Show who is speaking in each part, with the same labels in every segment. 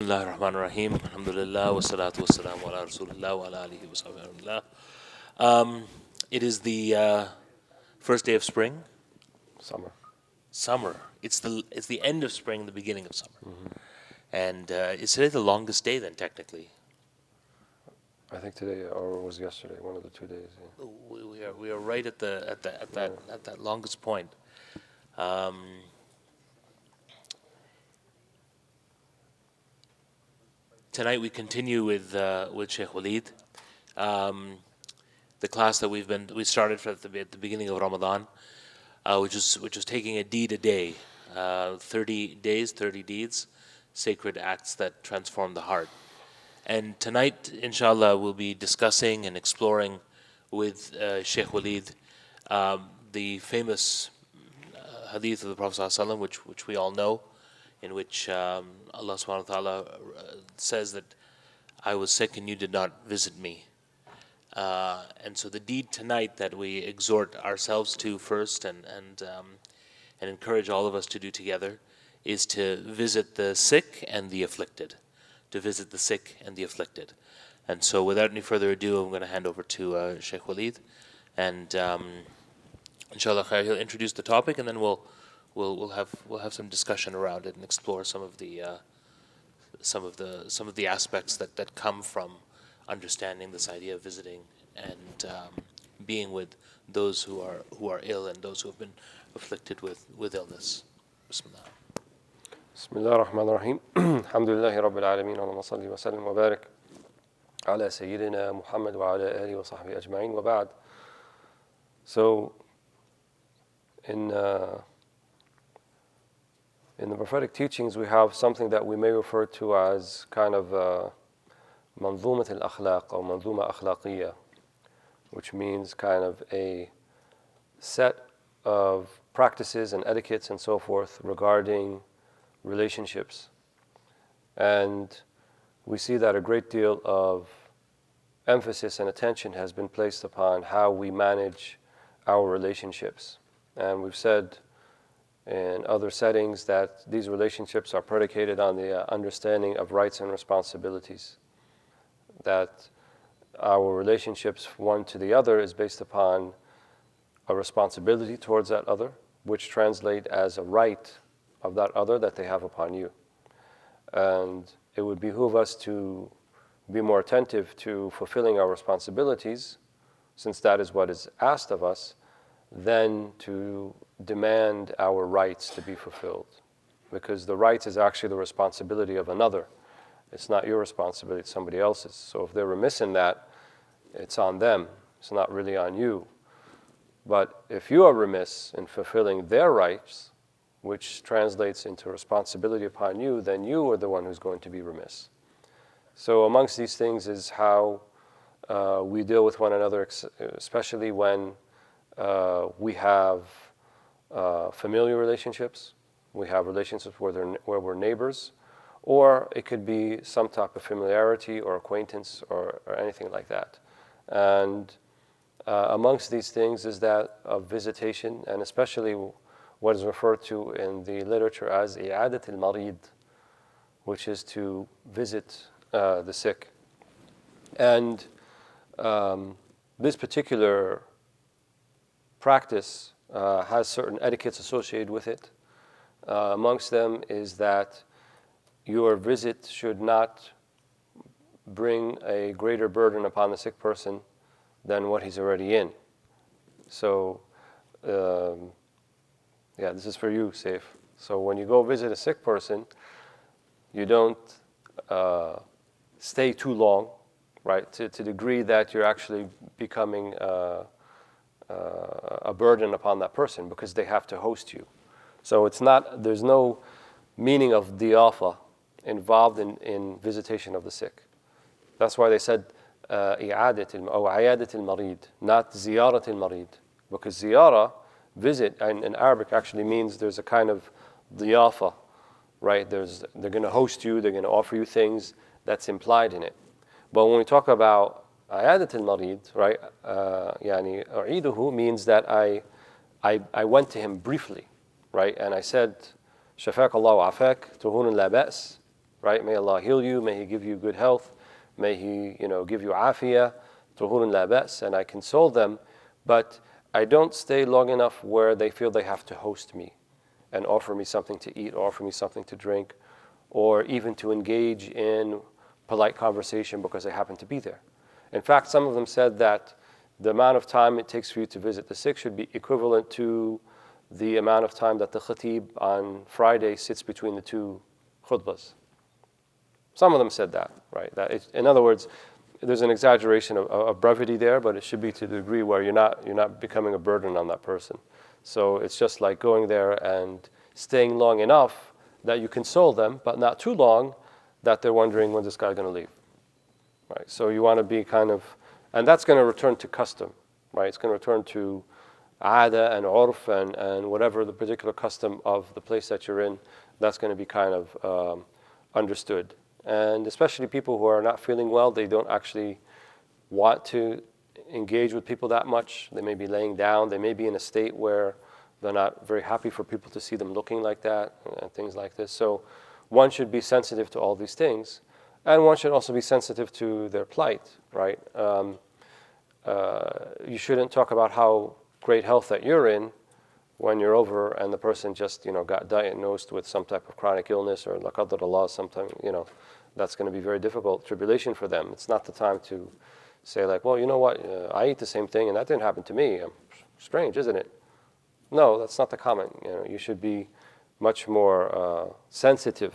Speaker 1: Bismillah ar-Rahman ar-Rahim. Alhamdulillah wa salatu wa salamu ala Rasulullah wa ala alihi wa sahbihi. It is the first day of spring. Summer. It's the end of spring, the beginning of summer. And is today the longest day then, technically?
Speaker 2: I think today or was yesterday, one of the 2 days. Yeah.
Speaker 1: We are right at that longest point. Tonight we continue with Shaykh Walead, the class that we started at the beginning of Ramadan, which was taking a deed a day, 30 days, 30 deeds, sacred acts that transform the heart. And tonight, inshallah, we'll be discussing and exploring with Shaykh Walead the famous hadith of the Prophet ﷺ, which we all know, in which Allah subhanahu wa ta'ala says that I was sick and you did not visit me. And so the deed tonight that we exhort ourselves to first and encourage all of us to do together is to visit the sick and the afflicted. To visit the sick and the afflicted. And so without any further ado, I'm going to hand over to Shaykh Walead, and inshallah he'll introduce the topic, and then we'll have some discussion around it and explore some of the aspects that come from understanding this idea of visiting and being with those who are ill and those who have been afflicted with illness. Bismillah.
Speaker 2: Bismillah ar-Rahman ar-Rahim. Alhamdulillahi Rabbil Alameen. Allahumma salli wa sallim wa barik ala Sayyidina Muhammad wa ala alihi wa sahbihi ajma'in wa ba'd. So, in the prophetic teachings, we have something that we may refer to as kind of manzumat al-akhlaq or manzuma akhlaqiyya, which means kind of a set of practices and etiquettes and so forth regarding relationships. And we see that a great deal of emphasis and attention has been placed upon how we manage our relationships. And we've said in other settings that these relationships are predicated on the understanding of rights and responsibilities. That our relationships one to the other is based upon a responsibility towards that other, which translate as a right of that other that they have upon you. And it would behoove us to be more attentive to fulfilling our responsibilities, since that is what is asked of us, than to demand our rights to be fulfilled. Because the rights is actually the responsibility of another. It's not your responsibility, it's somebody else's. So if they're remiss in that, it's on them. It's not really on you. But if you are remiss in fulfilling their rights, which translates into responsibility upon you, then you are the one who's going to be remiss. So amongst these things is how we deal with one another, especially when we have familiar relationships, we have relationships where we're neighbors, or it could be some type of familiarity or acquaintance or anything like that. And amongst these things is that of visitation, and especially what is referred to in the literature as i'adat al-marid, which is to visit the sick. And this particular practice has certain etiquettes associated with it. Amongst them is that your visit should not bring a greater burden upon the sick person than what he's already in. So, yeah, this is for you, Saif. So when you go visit a sick person, you don't stay too long, right? To the degree that you're actually becoming a burden upon that person, because they have to host you. So there's no meaning of diyafa involved in visitation of the sick. That's why they said i'adat al-marid, not ziyarat al-marid, because ziyara, visit, in Arabic actually means there's a kind of diyafa, right? They're going to host you, they're going to offer you things, that's implied in it. But when we talk about i'adat al-marid, right, yani u'iduhu means that I went to him briefly, right, and I said, shafak Allah wa afak, tuhunun la ba's, right? May Allah heal you, may He give you good health, may He, give you afiyah, tuhurun la ba's, and I console them, but I don't stay long enough where they feel they have to host me and offer me something to eat, offer me something to drink, or even to engage in polite conversation because I happen to be there. In fact, some of them said that the amount of time it takes for you to visit the sick should be equivalent to the amount of time that the khatib on Friday sits between the two khutbahs. Some of them said that, right? In other words, there's an exaggeration of brevity there, but it should be to the degree where you're not becoming a burden on that person. So it's just like going there and staying long enough that you console them, but not too long that they're wondering when this guy's going to leave. Right? So you want to be kind of, and that's going to return to custom, right? It's going to return to ada and urf and whatever the particular custom of the place that you're in, that's going to be kind of understood. And especially people who are not feeling well, they don't actually want to engage with people that much. They may be laying down. They may be in a state where they're not very happy for people to see them looking like that and things like this. So one should be sensitive to all these things. And one should also be sensitive to their plight, right? You shouldn't talk about how great health that you're in when you're over and the person just, got diagnosed with some type of chronic illness or la qadar Allah, sometimes, that's going to be very difficult tribulation for them. It's not the time to say like, well, you know what, I eat the same thing and that didn't happen to me. Strange, isn't it? No, that's not the comment. You should be much more sensitive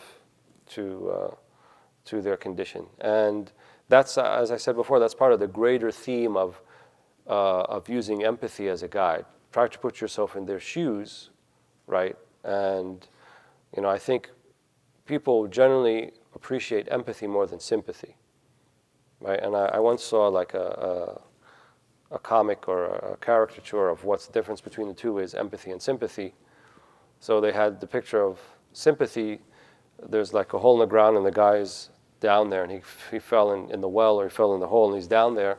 Speaker 2: to their condition. And that's, as I said before, that's part of the greater theme of using empathy as a guide. Try to put yourself in their shoes, right? And, I think people generally appreciate empathy more than sympathy, right? And I once saw like a comic or a caricature of what's the difference between the two is empathy and sympathy. So they had the picture of sympathy. There's like a hole in the ground and the guy's down there and he fell in the well or he fell in the hole and he's down there.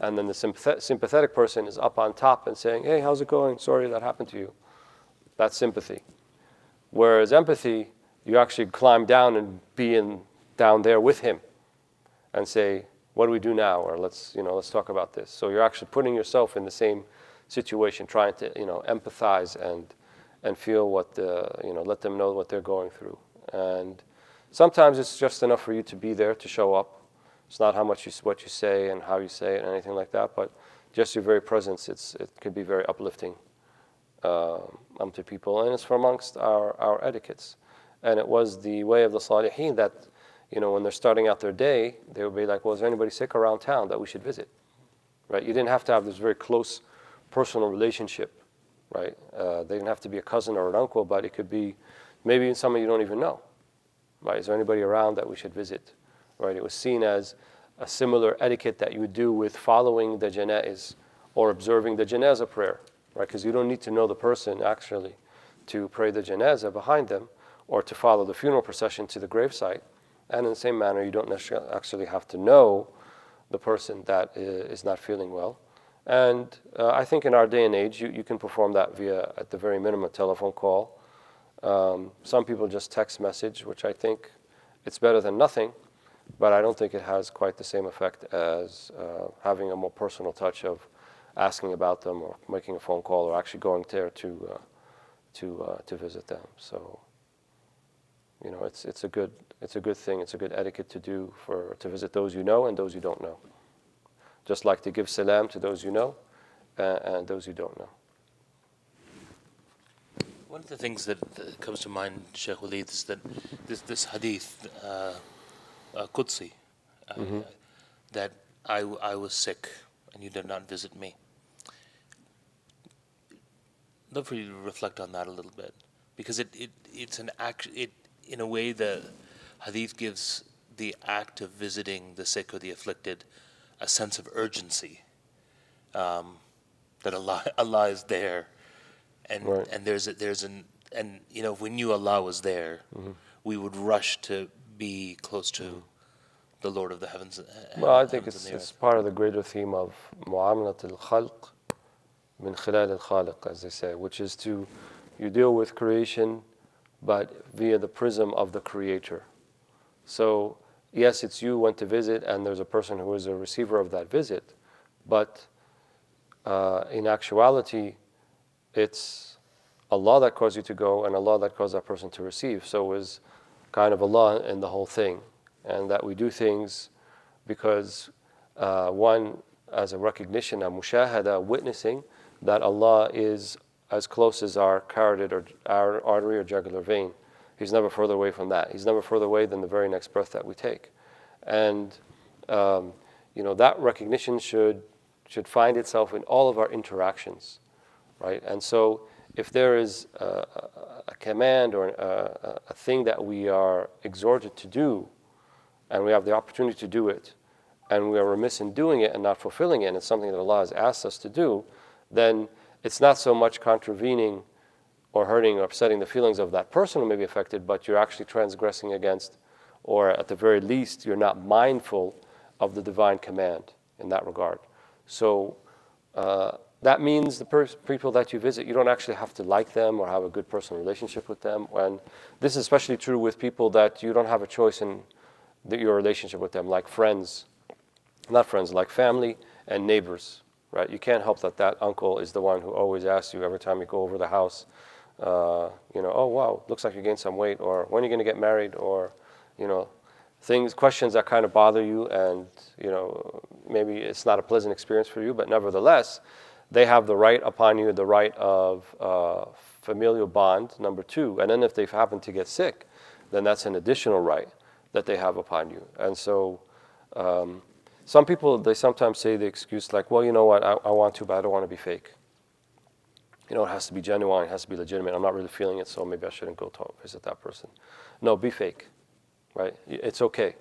Speaker 2: And then the sympathetic person is up on top and saying, hey, how's it going? Sorry that happened to you. That's sympathy. Whereas empathy, you actually climb down and be down there with him and say, what do we do now? Or let's talk about this. So you're actually putting yourself in the same situation, trying to, empathize and feel what let them know what they're going through. And sometimes it's just enough for you to be there, to show up. It's not what you say and how you say it and anything like that, but just your very presence, it could be very uplifting to people. And it's from amongst our etiquettes. And it was the way of the Salihin that, when they're starting out their day, they would be like, well, is there anybody sick around town that we should visit? Right? You didn't have to have this very close personal relationship, right? They didn't have to be a cousin or an uncle, but it could be maybe someone you don't even know, right? Is there anybody around that we should visit? Right? It was seen as a similar etiquette that you would do with following the janaiz or observing the janazah prayer, right? Because you don't need to know the person actually to pray the janazah behind them or to follow the funeral procession to the gravesite. And in the same manner, you don't necessarily actually have to know the person that is not feeling well. And I think in our day and age, you can perform that via, at the very minimum, a telephone call. Some people just text message, which I think it's better than nothing, but I don't think it has quite the same effect as having a more personal touch of asking about them or making a phone call or actually going there to visit them. So, it's a good thing. It's a good etiquette to do to visit those you know and those you don't know. Just like to give salam to those you know and those you don't know.
Speaker 1: One of the things that comes to mind, Shaykh Walead, is that this hadith, Qudsi, that I was sick and you did not visit me. I'd love for you to reflect on that a little bit, because it's an act. In a way, the hadith gives the act of visiting the sick or the afflicted a sense of urgency, that Allah is there, and
Speaker 2: Right.
Speaker 1: and if we knew Allah was there, we would rush to be close to the Lord of the heavens.
Speaker 2: Well, I think
Speaker 1: heavens and the
Speaker 2: it's
Speaker 1: earth.
Speaker 2: part of the greater theme of mu'amalat al-khalq min khilal al-khaliq, as they say, which is you deal with creation, but via the prism of the Creator. So, yes, it's you went to visit, and there's a person who is a receiver of that visit, but in actuality, it's Allah that caused you to go and Allah that caused that person to receive. So it was kind of Allah in the whole thing. And that we do things because, one, as a recognition, a mushahada, witnessing that Allah is as close as our carotid or our artery or jugular vein. He's never further away from that. He's never further away than the very next breath that we take. And that recognition should find itself in all of our interactions, right? And so if there is a command or a thing that we are exhorted to do, and we have the opportunity to do it, and we are remiss in doing it and not fulfilling it, and it's something that Allah has asked us to do, then it's not so much contravening or hurting or upsetting the feelings of that person who may be affected, but you're actually transgressing against, or at the very least, you're not mindful of the divine command in that regard. So that means the people that you visit, you don't actually have to like them or have a good personal relationship with them. And this is especially true with people that you don't have a choice in your relationship with them, like friends, not friends, like family and neighbors, right? You can't help that uncle is the one who always asks you every time you go over the house, oh wow, looks like you gained some weight, or when are you going to get married, or questions that kind of bother you, and maybe it's not a pleasant experience for you, but nevertheless, they have the right upon you, the right of familial bond, number two. And then if they happen to get sick, then that's an additional right that they have upon you. And so some people, they sometimes say the excuse like, well, you know what, I want to, but I don't want to be fake. It has to be genuine, it has to be legitimate. I'm not really feeling it, so maybe I shouldn't go to visit that person. No, be fake, right? It's okay.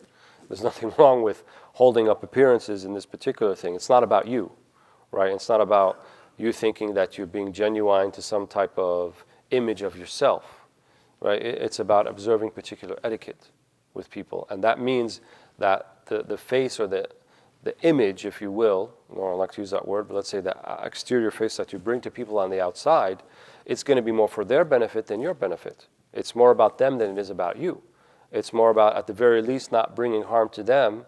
Speaker 2: There's nothing wrong with holding up appearances in this particular thing. It's not about you, right? It's not about you thinking that you're being genuine to some type of image of yourself, right? It's about observing particular etiquette with people. And that means that the face or the image, if you will, I don't like to use that word, but let's say the exterior face that you bring to people on the outside, it's going to be more for their benefit than your benefit. It's more about them than it is about you. It's more about, at the very least, not bringing harm to them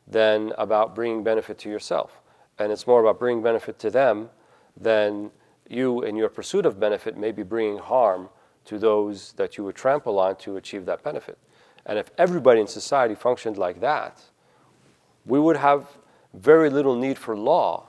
Speaker 2: than about bringing benefit to yourself. And it's more about bringing benefit to them than you, in your pursuit of benefit, may be bringing harm to those that you would trample on to achieve that benefit. And if everybody in society functioned like that, we would have very little need for law,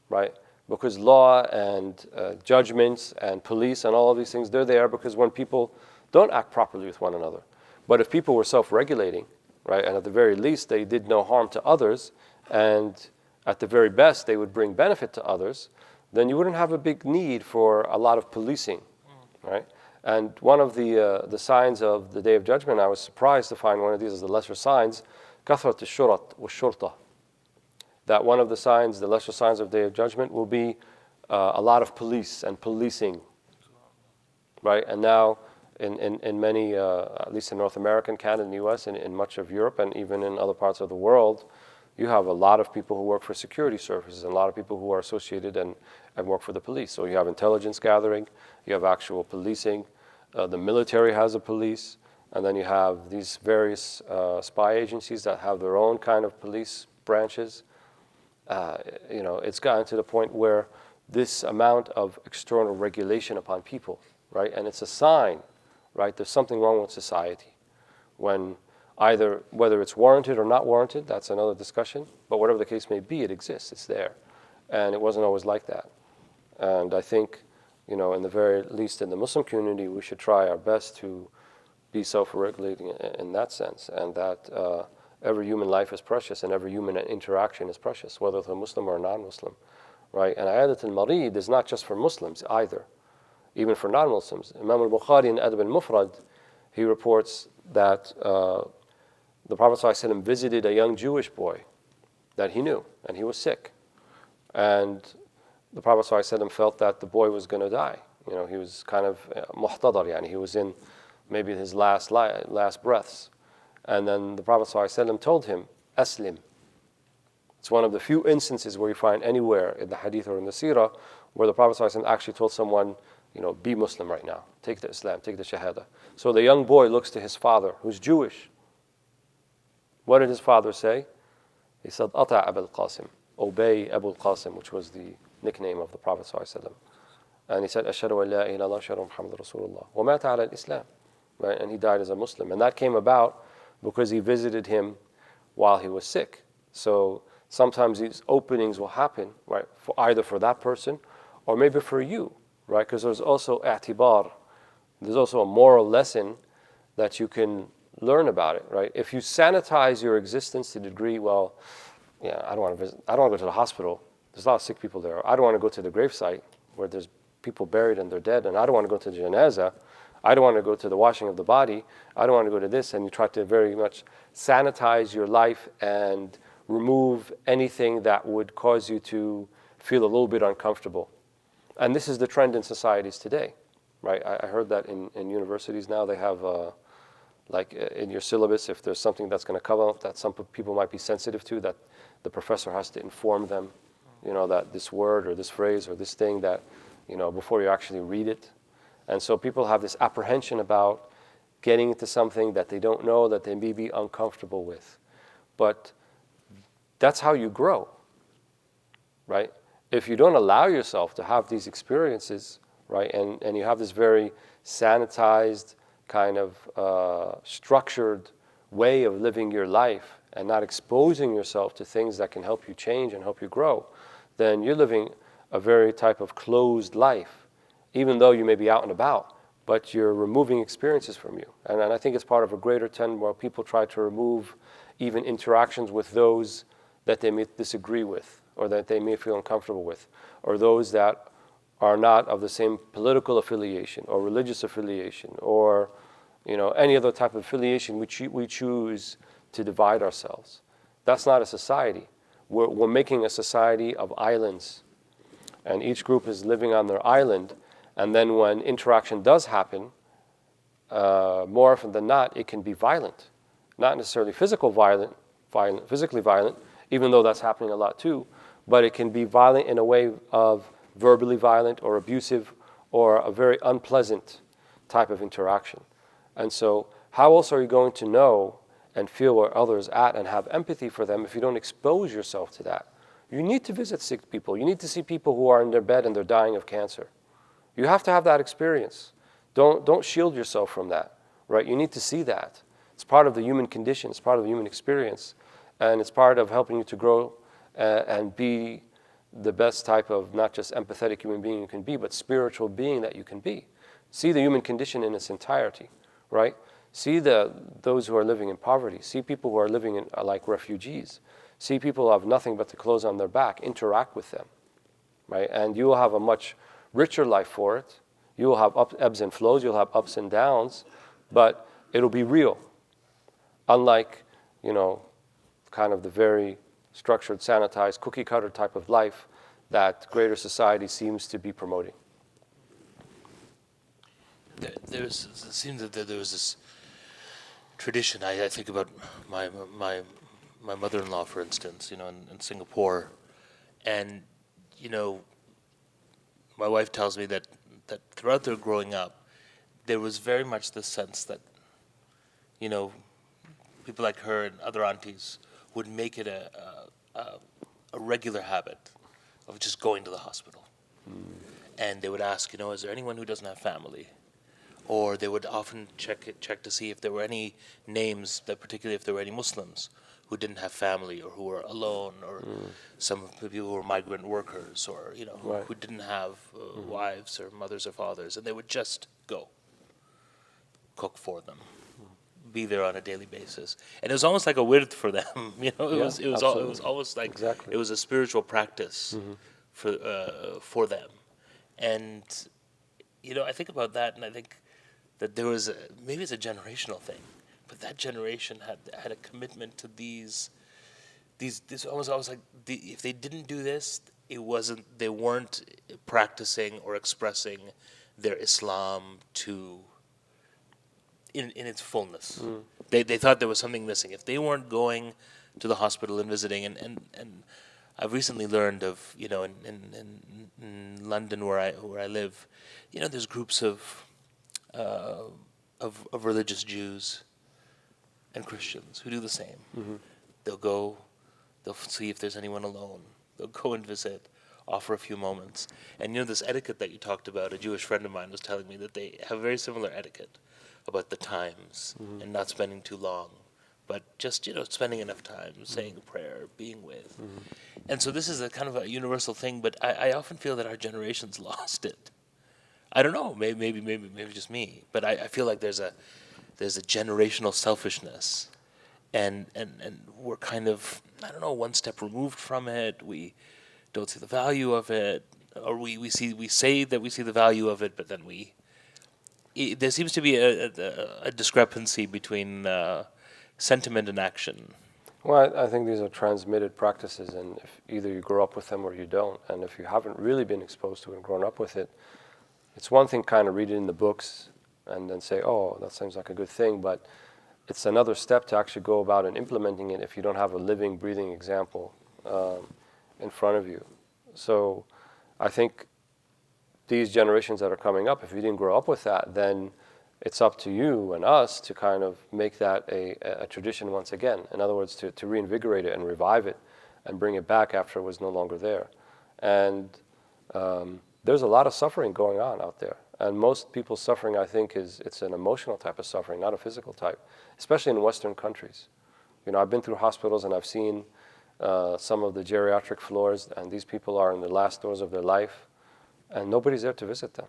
Speaker 2: right? Because law and judgments and police and all of these things, they're there because when people don't act properly with one another. But if people were self-regulating, right, and at the very least they did no harm to others, and at the very best they would bring benefit to others, then you wouldn't have a big need for a lot of policing, right? And one of the signs of the Day of Judgment, I was surprised to find one of these as the lesser signs, كثرة الشرط والشرطة. That one of the signs, the lesser signs of the Day of Judgment, will be a lot of police and policing, right? And now, in many, at least in North America, Canada, and the U.S., and in much of Europe, and even in other parts of the world, you have a lot of people who work for security services, and a lot of people who are associated and work for the police. So you have intelligence gathering, you have actual policing, the military has a police, and then you have these various spy agencies that have their own kind of police branches. It's gotten to the point where this amount of external regulation upon people, right? And it's a sign, right? There's something wrong with society. When whether it's warranted or not warranted, that's another discussion. But whatever the case may be, it exists. It's there. And it wasn't always like that. And I think, in the very least in the Muslim community, we should try our best to be self-regulating in that sense, and that every human life is precious, and every human interaction is precious, whether it's a Muslim or a non-Muslim, right? And Ayadat al-Marid is not just for Muslims either, even for non-Muslims. Imam al-Bukhari in Adab al-Mufrad, he reports that the Prophet ﷺ visited a young Jewish boy that he knew, and he was sick. And the Prophet ﷺ felt that the boy was going to die. He was kind of muhtadar, yani he was in maybe his last breaths. And then the Prophet ﷺ told him, Aslim. It's one of the few instances where you find anywhere in the hadith or in the seerah where the Prophet ﷺ actually told someone, be Muslim right now. Take the Islam, take the Shahada. So the young boy looks to his father, who's Jewish, What did his father say? He said, Ata Abul Qasim, obey Abu Qasim, which was the nickname of the Prophet ﷺ. And he said, Ashhadu an la ilaha illallah, ashhadu Muhammad Rasulullah. Wa mata ala al-Islam. Right? And he died as a Muslim. And that came about because he visited him while he was sick. So sometimes these openings will happen, right, for either for that person or maybe for you, right? Because there's also i'tibar. There's also a moral lesson that you can learn about it, right? If you sanitize your existence to the degree, well, yeah, I don't want to visit, I don't want to go to the hospital. There's a lot of sick people there. I don't want to go to the gravesite where there's people buried and they're dead, and I don't want to go to the janazah. I don't want to go to the washing of the body. I don't want to go to this, and you try to very much sanitize your life and remove anything that would cause you to feel a little bit uncomfortable. And this is the trend in societies today, right? I heard that in universities now they have, like in your syllabus, if there's something that's going to come up that some people might be sensitive to, that the professor has to inform them, that this word or this phrase or this thing that, before you actually read it. And so people have this apprehension about getting into something that they don't know, that they may be uncomfortable with. But that's how you grow, right? If you don't allow yourself to have these experiences, right, and you have this very sanitized, kind of structured way of living your life and not exposing yourself to things that can help you change and help you grow, then you're living a very type of closed life, even though you may be out and about, but you're removing experiences from you. And I think it's part of a greater trend where people try to remove even interactions with those that they may disagree with, or that they may feel uncomfortable with, or those that are not of the same political affiliation or religious affiliation or any other type of affiliation we choose to divide ourselves. That's not a society. We're making a society of islands, and each group is living on their island, and then when interaction does happen, more often than not, it can be violent. Not necessarily physically violent, even though that's happening a lot too, but it can be violent in a way of verbally violent or abusive or a very unpleasant type of interaction. And so how else are you going to know and feel where others are at and have empathy for them if you don't expose yourself to that? You need to visit sick people. You need to see people who are in their bed and they're dying of cancer. You have to have that experience. Don't shield yourself from that, right? You need to see that. It's part of the human condition. It's part of the human experience. And it's part of helping you to grow and be the best type of not just empathetic human being you can be, but spiritual being that you can be. See the human condition in its entirety, right? See those who are living in poverty. See people who are living like refugees. See people who have nothing but the clothes on their back. Interact with them, right? And you will have a much richer life for it. You will have ebbs and flows. You'll have ups and downs, but it'll be real. Unlike, kind of the very structured, sanitized, cookie-cutter type of life that greater society seems to be promoting.
Speaker 1: It seems that there was this tradition. I think about my mother-in-law, for instance, in Singapore, and my wife tells me that throughout their growing up, there was very much the sense that people like her and other aunties would make it a regular habit of just going to the hospital. And they would ask, is there anyone who doesn't have family? Or they would often check to see if there were any names, that particularly if there were any Muslims who didn't have family or who were alone, or some people who were migrant workers, or who didn't have wives or mothers or fathers, and they would just go cook for them, be there on a daily basis, and it was almost like a wird for them. It was almost like
Speaker 2: Exactly.
Speaker 1: it was a spiritual practice for them, and I think about that, and I think that there was maybe it's a generational thing, but that generation had a commitment to these almost like if they didn't do this, they weren't practicing or expressing their Islam in its fullness. They thought there was something missing if they weren't going to the hospital and visiting. And I've recently learned of in London where I live, there's groups of religious Jews and Christians who do the same. They'll go, they'll see if there's anyone alone. They'll go and visit, offer a few moments. And this etiquette that you talked about, a Jewish friend of mine was telling me that they have very similar etiquette about the times and not spending too long, but just, spending enough time, saying a prayer, being with. And so this is a kind of a universal thing, but I often feel that our generation's lost it. I don't know, maybe just me, but I feel like there's a generational selfishness, and we're kind of, I don't know, one step removed from it. We don't see the value of it, or we say that we see the value of it, but then there seems to be a discrepancy between sentiment and action.
Speaker 2: Well, I think these are transmitted practices, and if either you grow up with them or you don't, and if you haven't really been exposed to it and grown up with it, it's one thing kind of read it in the books and then say, oh, that seems like a good thing, but it's another step to actually go about and implementing it if you don't have a living, breathing example in front of you. So I think these generations that are coming up, if you didn't grow up with that, then it's up to you and us to kind of make that a tradition once again. In other words, to reinvigorate it and revive it and bring it back after it was no longer there. And there's a lot of suffering going on out there. And most people's suffering, I think, it's an emotional type of suffering, not a physical type, especially in Western countries. I've been through hospitals and I've seen some of the geriatric floors, and these people are in the last doors of their life, and nobody's there to visit them.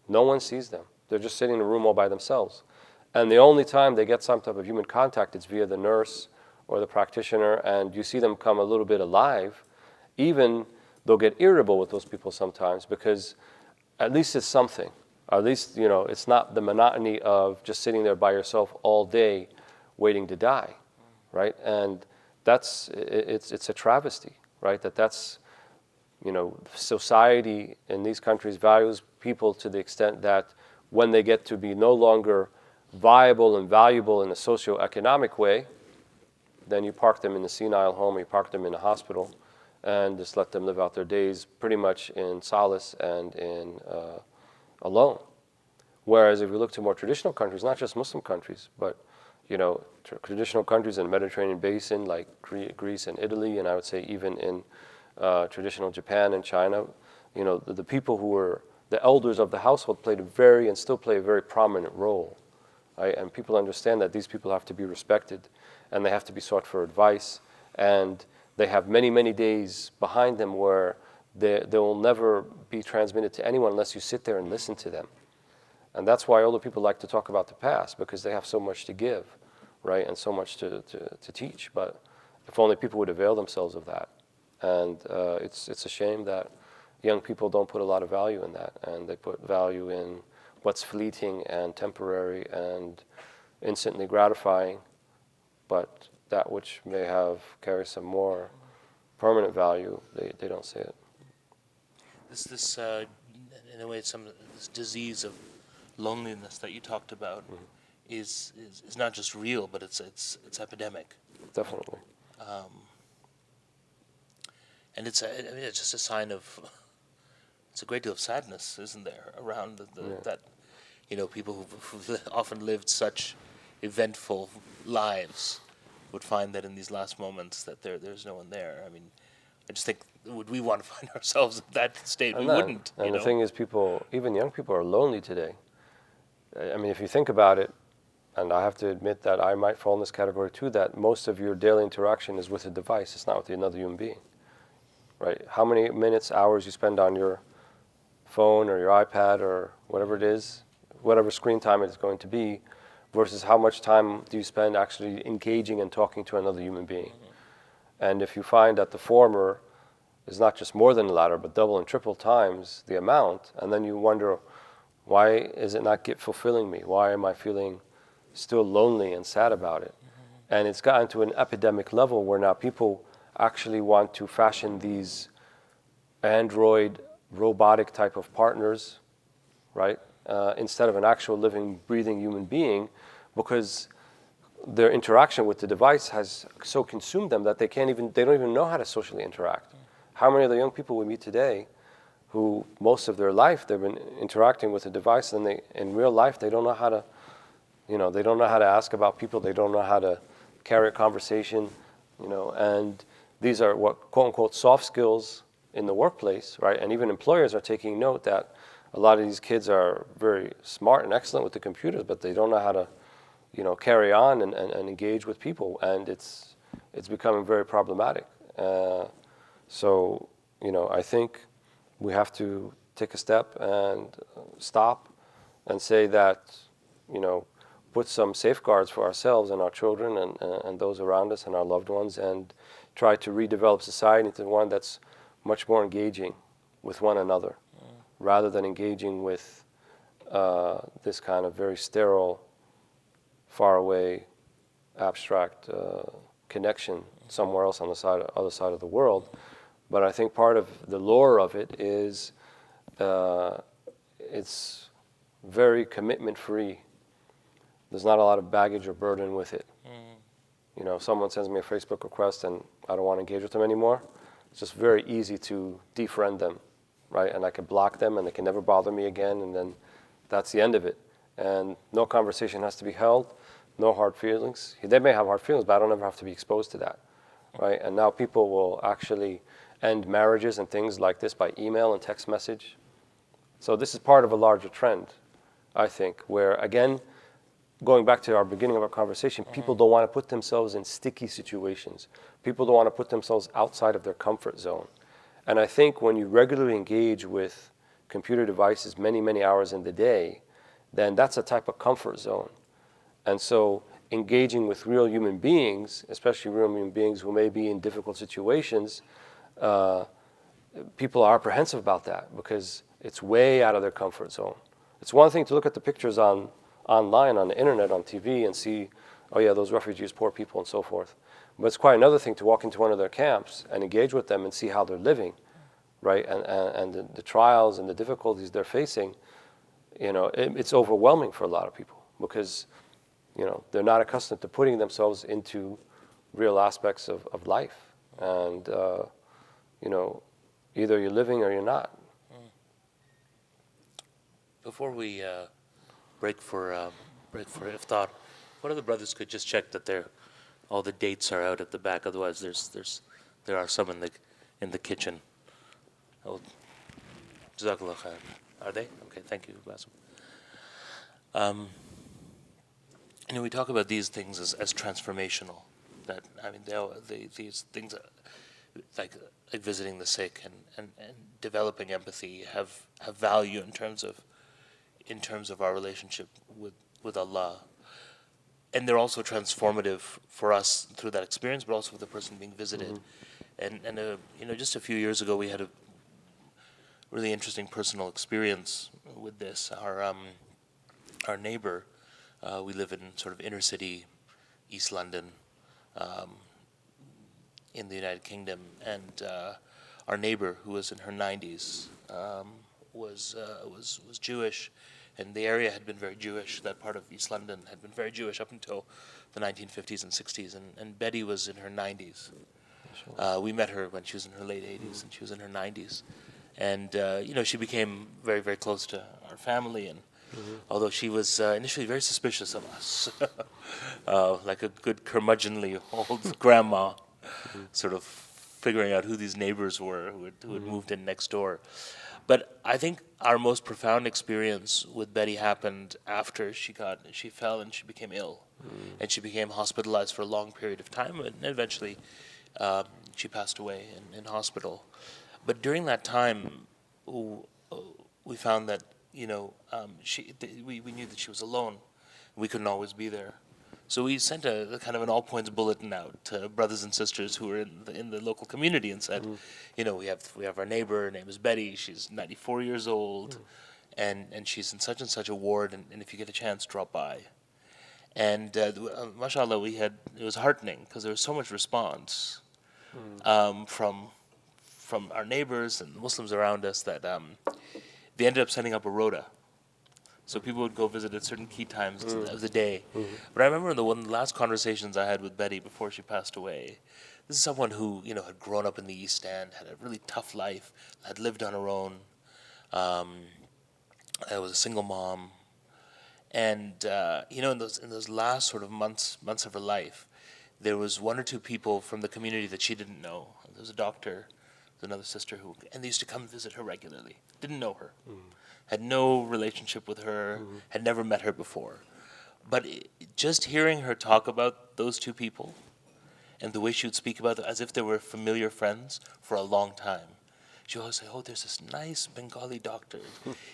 Speaker 2: No one sees them. They're just sitting in a room all by themselves. And the only time they get some type of human contact is via the nurse or the practitioner, and you see them come a little bit alive. Even they'll get irritable with those people sometimes, because at least it's something. At least, it's not the monotony of just sitting there by yourself all day waiting to die, right? And it's a travesty, right? That's society in these countries values people to the extent that when they get to be no longer viable and valuable in a socio-economic way, then you park them in a senile home, you park them in a hospital, and just let them live out their days pretty much in solace and in alone. Whereas if you look to more traditional countries, not just Muslim countries, but traditional countries in the Mediterranean basin like Greece and Italy, and I would say even in traditional Japan and China, the people who were the elders of the household played and still play a very prominent role. Right? And people understand that these people have to be respected, and they have to be sought for advice, and they have many, many days behind them where they will never be transmitted to anyone unless you sit there and listen to them. And that's why older people like to talk about the past, because they have so much to give, right, and so much to teach. But if only people would avail themselves of that. And it's a shame that young people don't put a lot of value in that, and they put value in what's fleeting and temporary and instantly gratifying, but that which may carry some more permanent value, they don't see it.
Speaker 1: This in a way, this disease of loneliness that you talked about is not just real, but it's epidemic.
Speaker 2: Definitely.
Speaker 1: And it's just a sign of, it's a great deal of sadness, isn't there, around that, people who've often lived such eventful lives would find that in these last moments that there's no one there. I mean, I just think, would we want to find ourselves in that state? We wouldn't.
Speaker 2: And the thing is, even young people are lonely today. I mean, if you think about it, and I have to admit that I might fall in this category too, that most of your daily interaction is with a device. It's not with another human being, right? How many minutes, hours you spend on your phone or your iPad or whatever it is, whatever screen time it is going to be, versus how much time do you spend actually engaging and talking to another human being. And if you find that the former is not just more than the latter, but double and triple times the amount, and then you wonder, why is it not fulfilling me? Why am I feeling still lonely and sad about it? And it's gotten to an epidemic level where now people actually want to fashion these android robotic type of partners, right? Instead of an actual living, breathing human being, because their interaction with the device has so consumed them that they don't even know how to socially interact. How many of the young people we meet today who most of their life they've been interacting with a device, and in real life they don't know how to They don't know how to ask about people. They don't know how to carry a conversation, and these are what quote unquote soft skills in the workplace, right? And even employers are taking note that a lot of these kids are very smart and excellent with the computers, but they don't know how to, carry on and engage with people, and it's becoming very problematic. So, I think we have to take a step and stop and say that, put some safeguards for ourselves and our children and those around us and our loved ones, and try to redevelop society into one that's much more engaging with one another, rather than engaging with this kind of very sterile, far away, abstract connection somewhere else on the other side of the world. But I think part of the lore of it is it's very commitment free. There's not a lot of baggage or burden with it. If someone sends me a Facebook request and I don't want to engage with them anymore, it's just very easy to defriend them, right? And I can block them and they can never bother me again, and then that's the end of it. And no conversation has to be held, no hard feelings. They may have hard feelings, but I don't ever have to be exposed to that, right? And now people will actually end marriages and things like this by email and text message. So this is part of a larger trend, I think, where, again, going back to our beginning of our conversation, people don't want to put themselves in sticky situations. People don't want to put themselves outside of their comfort zone. And I think when you regularly engage with computer devices many, many hours in the day, then that's a type of comfort zone. And so engaging with real human beings, especially real human beings who may be in difficult situations, people are apprehensive about that because it's way out of their comfort zone. It's one thing to look at the pictures online, on the internet, on TV, and see, oh yeah, those refugees, poor people, and so forth. But it's quite another thing to walk into one of their camps and engage with them and see how they're living, right? And the trials and the difficulties they're facing, it's overwhelming for a lot of people because, they're not accustomed to putting themselves into real aspects of life. And, either you're living or you're not.
Speaker 1: Before we break for iftar, one of the brothers could just check that all the dates are out at the back. Otherwise, there are some in the kitchen. Oh, Jazakallah khair. Are they? Okay, thank you, Basim. We talk about these things as transformational. That these things like visiting the sick and developing empathy have value in terms of our relationship with Allah. And they're also transformative for us through that experience, but also for the person being visited. And just a few years ago, we had a really interesting personal experience with this. Our neighbor, we live in sort of inner city, East London, in the United Kingdom, and our neighbor, who was in her 90s, was Jewish. And the area had been very Jewish. That part of East London had been very Jewish up until the 1950s and 60s. And Betty was in her 90s. We met her when she was in her late 80s, and she was in her 90s. And she became very, very close to our family. And although she was initially very suspicious of us, like a good curmudgeonly old grandma, sort of figuring out who these neighbors were who had moved in next door. But I think our most profound experience with Betty happened after she fell and she became ill, and she became hospitalized for a long period of time, and eventually she passed away in hospital. But during that time, we found that we knew that she was alone. We couldn't always be there. So we sent a kind of an all-points bulletin out to brothers and sisters who were in the local community and said, we have our neighbor. Her name is Betty. She's 94 years old, and she's in such and such a ward. And if you get a chance, drop by. And mashallah, it was heartening because there was so much response from our neighbors and the Muslims around us that they ended up setting up a rota. So people would go visit at certain key times of the day. But I remember the last conversations I had with Betty before she passed away. This is someone who had grown up in the East End, had a really tough life, had lived on her own. I was a single mom, And in those last sort of months of her life, there was one or two people from the community that she didn't know. There was a doctor, there's another sister and they used to come visit her regularly. Didn't know her, had no relationship with her, had never met her before. But just hearing her talk about those two people and the way she would speak about them as if they were familiar friends for a long time. She would always say, "Oh, there's this nice Bengali doctor.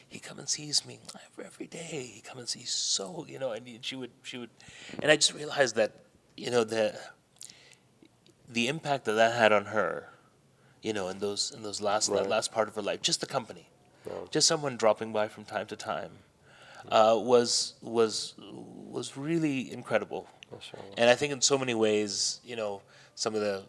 Speaker 1: He come and sees me every day. He come and sees and she would, and I just realized that, the impact that that had on her, in those last that
Speaker 2: Right.
Speaker 1: last part of her life, just the company,
Speaker 2: Yeah.
Speaker 1: just someone dropping by from time to time, was really incredible.
Speaker 2: Mashallah.
Speaker 1: And I think in so many ways, some of the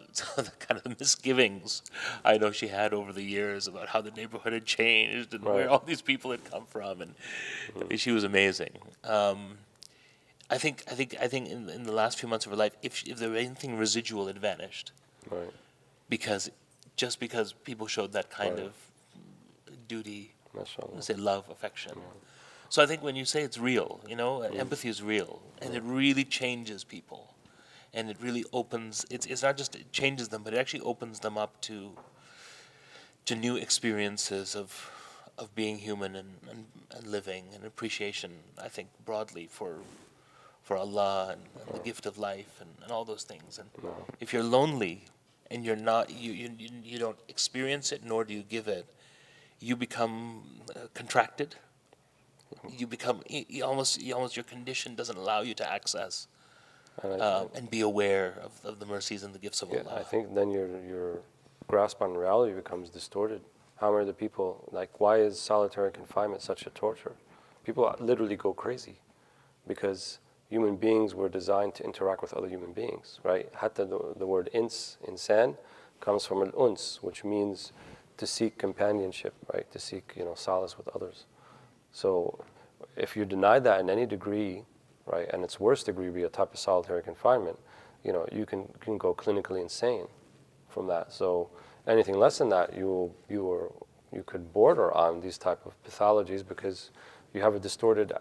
Speaker 1: kind of misgivings I know she had over the years about how the neighborhood had changed and where
Speaker 2: Right.
Speaker 1: all these people had come from, and I mean, she was amazing. I think in the last few months of her life, if there were anything residual, it vanished
Speaker 2: Right.
Speaker 1: because because people showed that kind
Speaker 2: Right.
Speaker 1: of duty,
Speaker 2: Mashallah.
Speaker 1: say love, affection. So I think when you say it's real, empathy is real, and it really changes people, and it really opens. It's not just it changes them, but it actually opens them up to new experiences of being human and living, and appreciation. I think broadly for Allah and the gift of life and all those things. And if you're lonely and you're not you don't experience it nor do you give it, you become contracted. You become you almost your condition doesn't allow you to access
Speaker 2: And
Speaker 1: and be aware of the mercies and the gifts of
Speaker 2: yeah,
Speaker 1: Allah.
Speaker 2: I think then your grasp on reality becomes distorted. How many of the people, like, why is solitary confinement such a torture? People literally go crazy because human beings were designed to interact with other human beings, right? Hatta the word insan, comes from al-uns, which means to seek companionship, right? To seek, solace with others. So if you deny that in any degree, right, and its worst degree be a type of solitary confinement, you can go clinically insane from that. So anything less than that, you could border on these type of pathologies because you have a distorted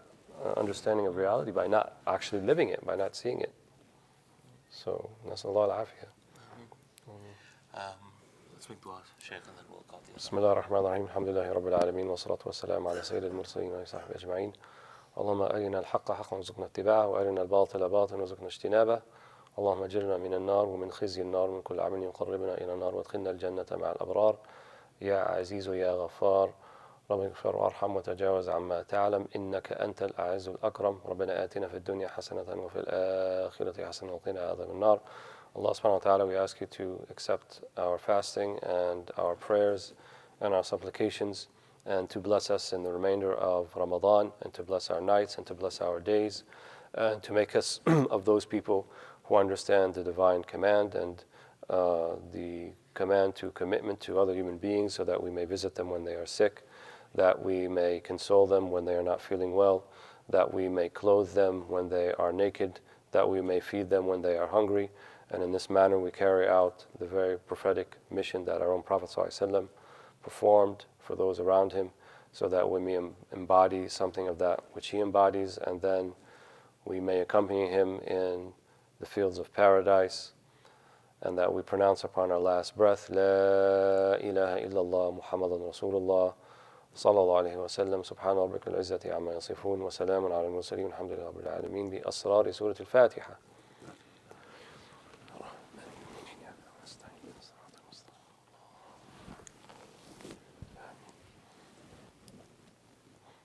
Speaker 2: understanding of reality by not actually living it, by not seeing it. So nasallahu al-afiyah.
Speaker 1: Let's make dua, Shaykh, and then we'll call the
Speaker 2: بسم الله الرحمن الرحيم الحمد لله رب العالمين والصلاة والسلام على سيد المرسلين وعلى صحبه أجمعين اللهم أرنا الحق حقا وارزقنا اتباعه وأرنا الباطل باطلا وارزقنا اجتنابه اللهم اجرنا من النار ومن خزي النار ومن كل عمل يقربنا إلى النار وادخلنا الجنة مع الأبرار يا عزيز يا غفار رب اغفر وارحم وتجاوز عما تعلم إنك أنت الأعز الأكرم ربنا آتنا في الدنيا حسنة وفي الآخرة حسنة وقنا عذاب النار. Allah subhanahu wa ta'ala, we ask you to accept our fasting and our prayers and our supplications and to bless us in the remainder of Ramadan and to bless our nights and to bless our days and to make us of those people who understand the divine command and the command to commitment to other human beings so that we may visit them when they are sick, that we may console them when they are not feeling well, that we may clothe them when they are naked, that we may feed them when they are hungry. And in this manner we carry out the very prophetic mission that our own Prophet ﷺ performed for those around him so that we may embody something of that which he embodies, and then we may accompany him in the fields of paradise, and that we pronounce upon our last breath, La ilaha illallah Muhammadan Rasulullah sallallahu alayhi wa sallam subhana rabbika al-izzati amma yasifun wa salamun ala al-mursaleen alhamdulillahi rabbil alameen bi asrari surah al-Fatiha.